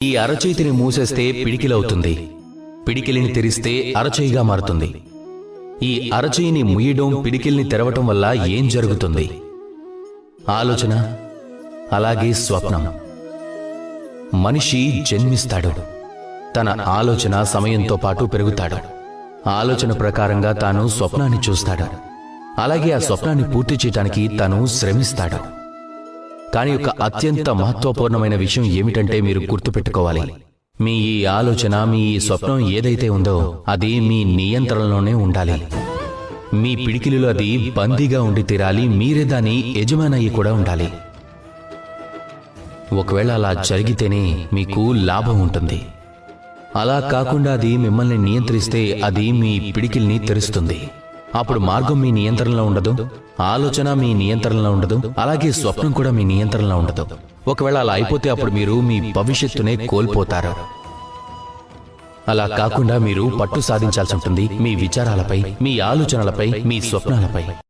ఈ అరచేతిని మూసేస్తే పిడికిలవుతుంది, పిడికిలిని తెరిస్తే అరచేయిగా మారుతుంది. ఈ అరచేయిని ముయ్యడం, పిడికిల్ని తెరవటం వల్ల ఏం జరుగుతుంది? ఆలోచన, అలాగే స్వప్నం. మనిషి జన్మిస్తాడు, తన ఆలోచన సమయంతో పాటు పెరుగుతాడు. ఆలోచన ప్రకారంగా తాను స్వప్నాన్ని చూస్తాడు, అలాగే ఆ స్వప్నాన్ని పూర్తి చేయడానికి తాను శ్రమిస్తాడు. కానీ ఒక అత్యంత మహత్వపూర్ణమైన విషయం ఏమిటంటే మీరు గుర్తుపెట్టుకోవాలి, మీ ఈ ఆలోచన, మీ ఈ స్వప్నం ఏదైతే ఉందో అది మీ నియంత్రణలోనే ఉండాలి. మీ పిడికిలిలో అది బందీగా ఉండి తీరాలి, మీరే దాని యజమానయ్యి కూడా ఉండాలి. ఒకవేళ అలా జరిగితేనే మీకు లాభం ఉంటుంది. అలా కాకుండా అది మిమ్మల్ని నియంత్రిస్తే అది మీ పిడికిల్ని తెరుస్తుంది. అప్పుడు మార్గం మీ నియంత్రణలో ఉండదు, ఆలోచన మీ నియంత్రణలో ఉండదు, అలాగే స్వప్నం కూడా మీ నియంత్రణలో ఉండదు. ఒకవేళ అలా అయిపోతే అప్పుడు మీరు మీ భవిష్యత్తునే కోల్పోతారు. అలా కాకుండా మీరు పట్టు సాధించాల్సి ఉంటుంది మీ విచారాలపై, మీ ఆలోచనలపై, మీ స్వప్నాలపై.